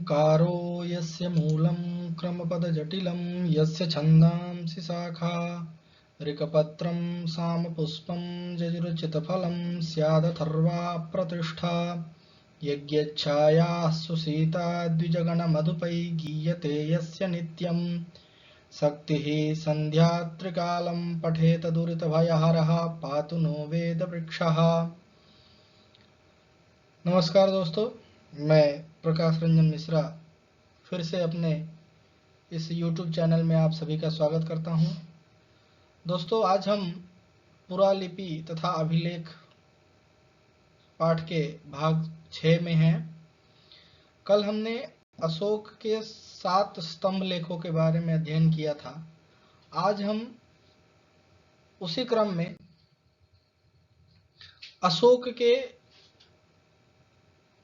ओंकारो यस्य मूलं क्रमपदजटिलं यस्य छन्दांसि शाखा ऋक्पत्रं सामपुष्पं जजुरुचितफलं स्यादथर्वा प्रतिष्ठा यज्ञच्छायाः सुसीता द्विजगणमधुपै गीयते यस्य नित्यं शक्तिः सन्ध्यात्रिकालं पठेत दुरितभयहरः पातु नो वेदवृक्षः। नमस्कार दोस्तों, मैं प्रकाश रंजन मिश्रा फिर से अपने इस YouTube चैनल में आप सभी का स्वागत करता हूं। दोस्तों, आज हम पुरालिपि तथा अभिलेख पाठ के भाग 6 में हैं। कल हमने अशोक के 7 स्तंभ लेखों के बारे में अध्ययन किया था। आज हम उसी क्रम में अशोक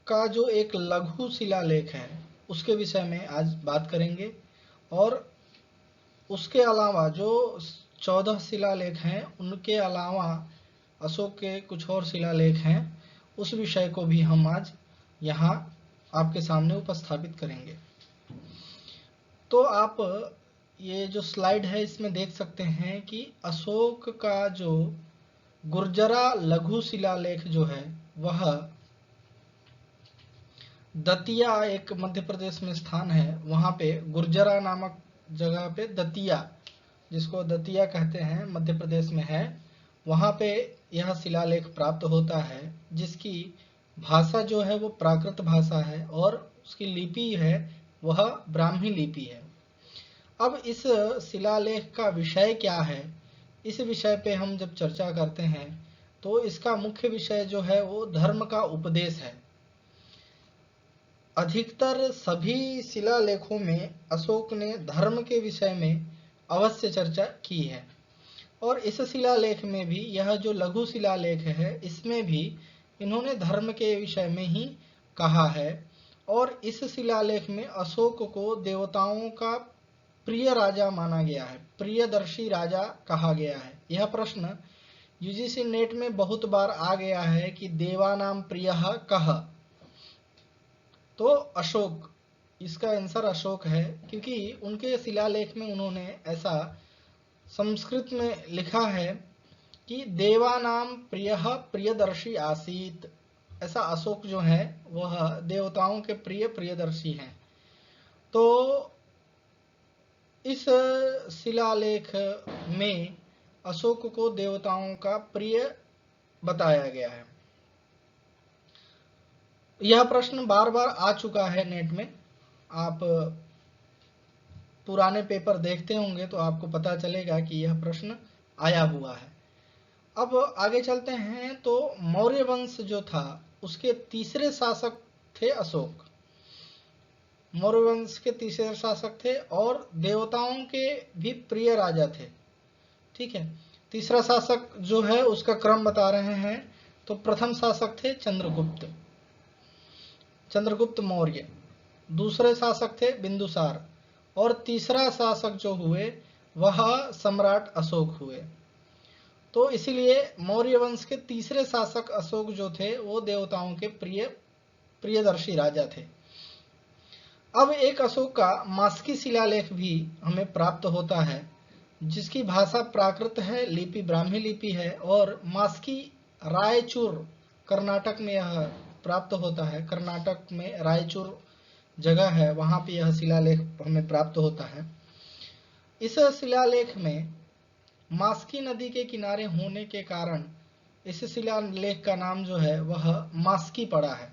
का जो एक लघु शिलालेख है उसके विषय में आज बात करेंगे, और उसके अलावा जो 14 शिलालेख हैं उनके अलावा अशोक के कुछ और शिलालेख हैं, उस विषय को भी हम आज यहाँ आपके सामने उपस्थापित करेंगे। तो आप ये जो स्लाइड है इसमें देख सकते हैं कि अशोक का जो गुर्जरा लघु शिलालेख जो है वह दतिया, एक मध्य प्रदेश में स्थान है, वहाँ पे गुर्जरा नामक जगह पे दतिया, जिसको दतिया कहते हैं, मध्य प्रदेश में है, वहाँ पे यह शिलालेख प्राप्त होता है, जिसकी भाषा जो है वो प्राकृत भाषा है और उसकी लिपि है वह ब्राह्मी लिपि है। अब इस शिलालेख का विषय क्या है, इस विषय पे हम जब चर्चा करते हैं तो इसका मुख्य विषय जो है वो धर्म का उपदेश है। अधिकतर सभी शिलालेखों में अशोक ने धर्म के विषय में अवश्य चर्चा की है, और इस शिलालेख में भी, यह जो लघु शिलालेख है इसमें भी इन्होंने धर्म के विषय में ही कहा है। और इस शिलालेख में अशोक को देवताओं का प्रिय राजा माना गया है, प्रियदर्शी राजा कहा गया है। यह प्रश्न यूजीसी नेट में बहुत बार आ गया है कि देवानाम प्रियः कः, तो अशोक, इसका आंसर अशोक है, क्योंकि उनके शिलालेख में उन्होंने ऐसा संस्कृत में लिखा है कि देवानाम प्रियः प्रियदर्शी आसीत। ऐसा अशोक जो है वह देवताओं के प्रिय प्रियदर्शी हैं। तो इस शिलालेख में अशोक को देवताओं का प्रिय बताया गया है। यह प्रश्न बार बार आ चुका है नेट में, आप पुराने पेपर देखते होंगे तो आपको पता चलेगा कि यह प्रश्न आया हुआ है। अब आगे चलते हैं। तो मौर्य वंश जो था उसके तीसरे शासक थे अशोक। मौर्य वंश के तीसरे शासक थे और देवताओं के भी प्रिय राजा थे। ठीक है, तीसरा शासक जो है उसका क्रम बता रहे हैं। तो प्रथम शासक थे चंद्रगुप्त मौर्य, दूसरे शासक थे बिंदुसार, और तीसरा शासक जो हुए वह सम्राट अशोक हुए। तो इसीलिए मौर्य वंश के तीसरे शासक अशोक जो थे वो देवताओं के प्रियदर्शी राजा थे। अब एक अशोक का मास्की शिलालेख भी हमें प्राप्त होता है, जिसकी भाषा प्राकृत है, लिपि ब्राह्मी लिपि है, और मास्की रायचूर कर्नाटक में यह प्राप्त होता है। कर्नाटक में रायचूर जगह है, वहां पे यह शिलालेख हमें प्राप्त होता है। इस शिलालेख में मास्की नदी के किनारे होने के कारण इस शिलालेख का नाम जो है वह मास्की पड़ा है।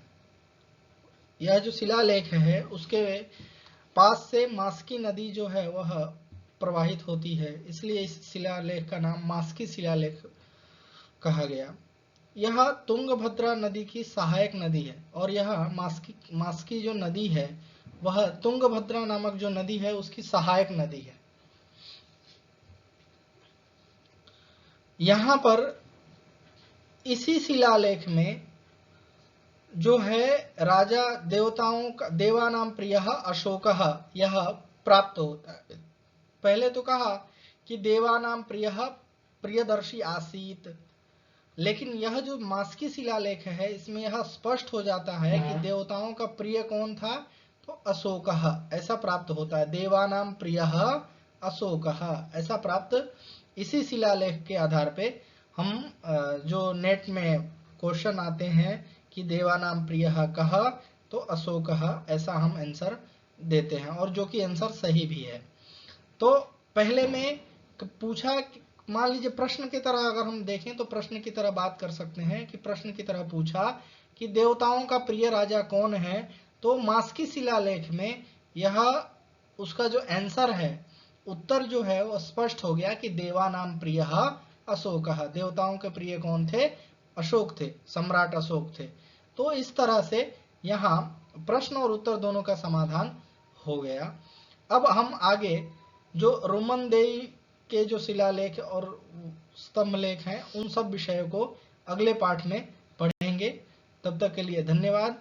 यह जो शिलालेख है उसके पास से मास्की नदी जो है वह प्रवाहित होती है, इसलिए इस शिलालेख का नाम मास्की शिलालेख कहा गया। यह तुंगभद्रा नदी की सहायक नदी है, और यह मास्की जो नदी है वह तुंगभद्रा नामक जो नदी है उसकी सहायक नदी है। यहाँ पर इसी शिलालेख में जो है राजा देवताओं का देवानाम प्रियः अशोकः यह प्राप्त होता है। पहले तो कहा कि देवानाम प्रियः प्रियदर्शी आसीत, लेकिन यह जो मास्की शिलालेख है इसमें यह स्पष्ट हो जाता है कि देवताओं का प्रिय कौन था, तो अशोकः ऐसा प्राप्त होता है। देवानां प्रियः अशोकः ऐसा प्राप्त, इसी शिलालेख के आधार पे हम जो नेट में क्वेश्चन आते हैं कि देवानां प्रियः कः, तो अशोकः ऐसा हम आंसर देते हैं, और जो कि आंसर सही भी है। तो पहले में पूछा, मान लीजिए प्रश्न की तरह अगर हम देखें तो प्रश्न की तरह बात कर सकते हैं कि प्रश्न की तरह पूछा कि देवताओं का प्रिय राजा कौन है, तो मास्की शिलालेख में यह उसका जो आंसर है, उत्तर जो है वो स्पष्ट हो गया कि देवानाम प्रियः अशोकः, देवताओं के प्रिय कौन थे, अशोक थे, सम्राट अशोक थे। तो इस तरह से यहाँ प्रश्न और उत्तर दोनों का समाधान हो गया। अब हम आगे जो रोमन देई के जो शिलालेख और स्तंभ लेख हैं, उन सब विषयों को अगले पाठ में पढ़ेंगे। तब तक के लिए धन्यवाद।